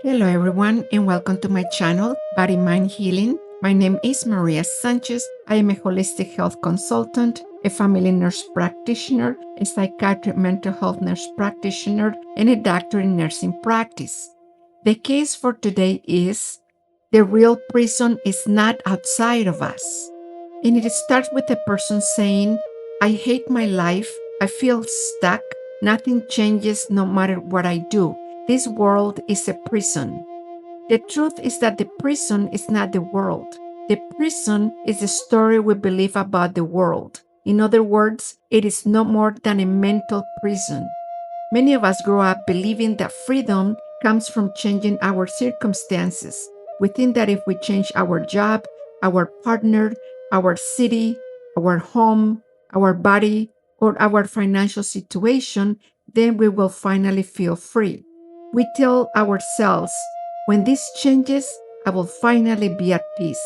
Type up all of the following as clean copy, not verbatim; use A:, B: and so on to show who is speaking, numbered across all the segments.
A: Hello, everyone, and welcome to my channel, Body Mind Healing. My name is Maria Sanchez. I am a holistic health consultant, a family nurse practitioner, a psychiatric mental health nurse practitioner, and a doctor in nursing practice. The case for today is the real prison is not outside of us. And it starts with a person saying, I hate my life. I feel stuck. Nothing changes no matter what I do. This world is a prison. The truth is that the prison is not the world. The prison is the story we believe about the world. In other words, it is no more than a mental prison. Many of us grow up believing that freedom comes from changing our circumstances. We think that if we change our job, our partner, our city, our home, our body, or our financial situation, then we will finally feel free. We tell ourselves, when this changes, I will finally be at peace.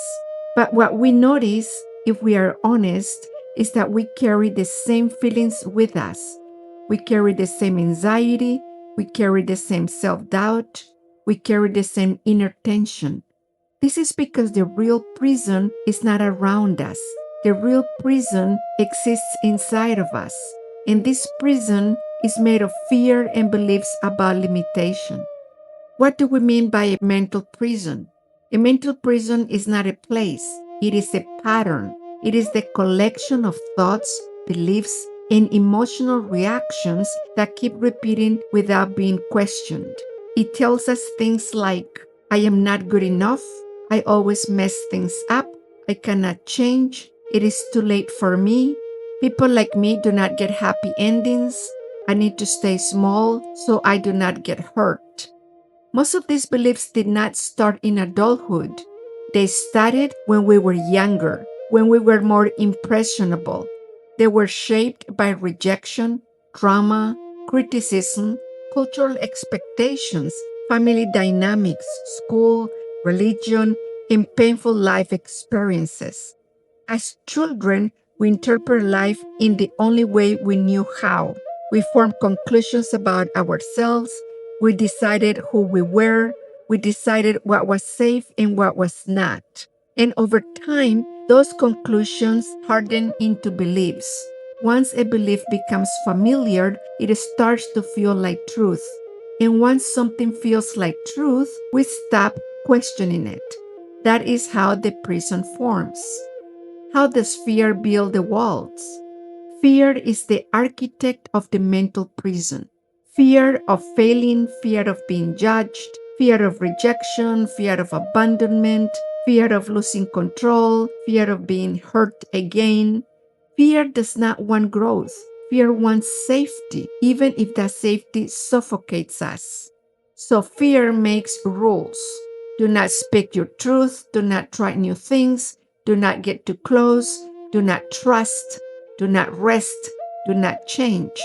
A: But what we notice, if we are honest, is that we carry the same feelings with us. We carry the same anxiety. We carry the same self-doubt. We carry the same inner tension. This is because the real prison is not around us. The real prison exists inside of us. And this prison is made of fear and beliefs about limitation. What do we mean by a mental prison? A mental prison is not a place. It is a pattern. It is the collection of thoughts, beliefs, and emotional reactions that keep repeating without being questioned. It tells us things like, I am not good enough. I always mess things up. I cannot change. It is too late for me. People like me do not get happy endings. I need to stay small so I do not get hurt. Most of these beliefs did not start in adulthood. They started when we were younger, when we were more impressionable. They were shaped by rejection, trauma, criticism, cultural expectations, family dynamics, school, religion, and painful life experiences. As children, we interpret life in the only way we knew how. We formed conclusions about ourselves. We decided who we were. We decided what was safe and what was not. And over time, those conclusions harden into beliefs. Once a belief becomes familiar, it starts to feel like truth. And once something feels like truth, we stop questioning it. That is how the prison forms. How does fear build the walls? Fear is the architect of the mental prison. Fear of failing, fear of being judged, fear of rejection, fear of abandonment, fear of losing control, fear of being hurt again. Fear does not want growth. Fear wants safety, even if that safety suffocates us. So fear makes rules. Do not speak your truth. Do not try new things. Do not get too close. Do not trust. Do not rest. Do not change.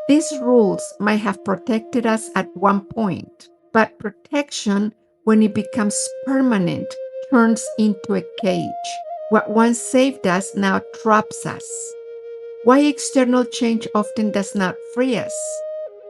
A: These rules might have protected us at one point, but protection, when it becomes permanent, turns into a cage. What once saved us now traps us. Why external change often does not free us?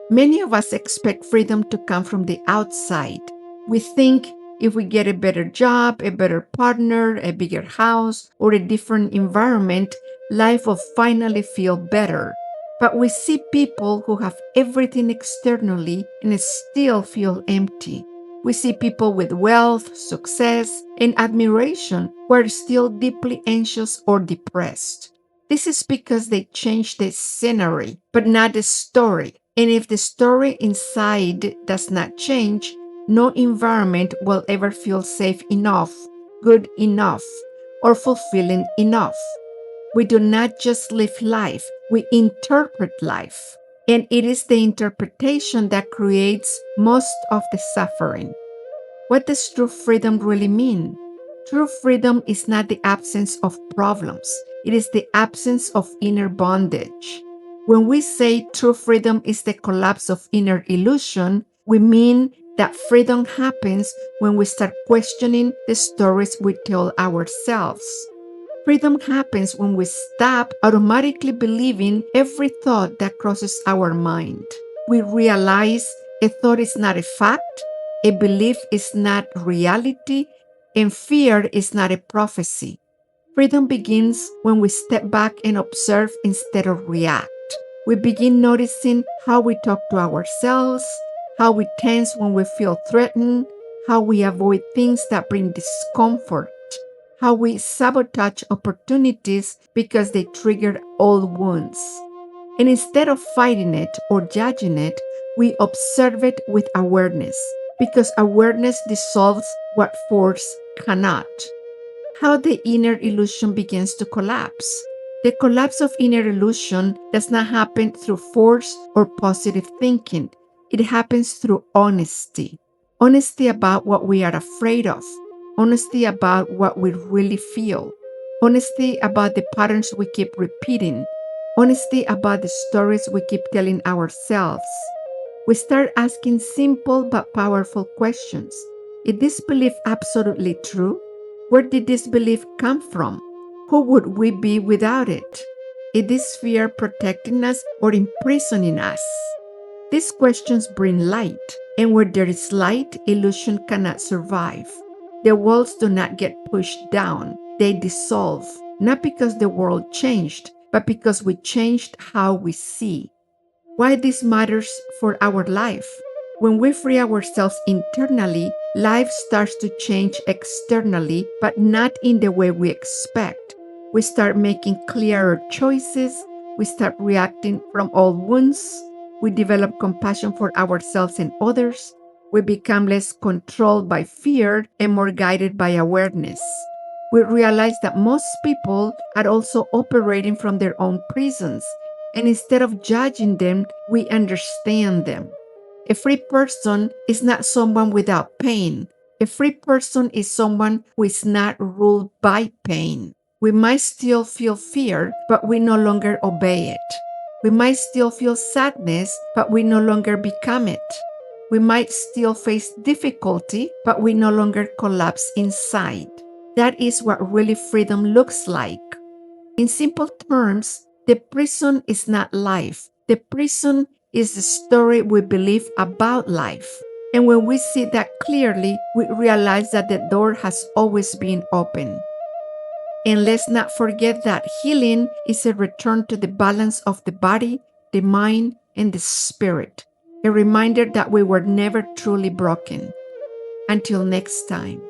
A: Many of us expect freedom to come from the outside. We think if we get a better job, a better partner, a bigger house, or a different environment, life will finally feel better. But we see people who have everything externally and still feel empty. We see people with wealth, success, and admiration who are still deeply anxious or depressed. This is because they changed the scenery, but not the story. And if the story inside does not change, no environment will ever feel safe enough, good enough, or fulfilling enough. We do not just live life, we interpret life. And it is the interpretation that creates most of the suffering. What does true freedom really mean? True freedom is not the absence of problems. It is the absence of inner bondage. When we say true freedom is the collapse of inner illusion, we mean that freedom happens when we start questioning the stories we tell ourselves. Freedom happens when we stop automatically believing every thought that crosses our mind. We realize a thought is not a fact, A belief is not reality, and fear is not a prophecy. Freedom begins when we step back and observe instead of react. We begin noticing how we talk to ourselves, how we tense when we feel threatened, how we avoid things that bring discomfort, how we sabotage opportunities because they triggered old wounds. And instead of fighting it or judging it, we observe it with awareness, because awareness dissolves what force cannot. How the inner illusion begins to collapse. The collapse of inner illusion does not happen through force or positive thinking. It happens through honesty. Honesty about what we are afraid of. Honesty about what we really feel. Honesty about the patterns we keep repeating. Honesty about the stories we keep telling ourselves. We start asking simple but powerful questions. Is this belief absolutely true? Where did this belief come from? Who would we be without it? Is this fear protecting us or imprisoning us? These questions bring light, and where there is light, illusion cannot survive. The walls do not get pushed down, they dissolve, not because the world changed, but because we changed how we see. Why this matters for our life. When we free ourselves internally, life starts to change externally, but not in the way we expect. We start making clearer choices. We start reacting from old wounds. We develop compassion for ourselves and others. We become less controlled by fear and more guided by awareness. We realize that most people are also operating from their own prisons, and instead of judging them, we understand them. A free person is not someone without pain. A free person is someone who is not ruled by pain. We might still feel fear, but we no longer obey it. We might still feel sadness, but we no longer become it. We might still face difficulty, but we no longer collapse inside. That is what really freedom looks like. In simple terms, the prison is not life. The prison is the story we believe about life. And when we see that clearly, we realize that the door has always been open. And let's not forget that healing is a return to the balance of the body, the mind, and the spirit. A reminder that we were never truly broken. Until next time.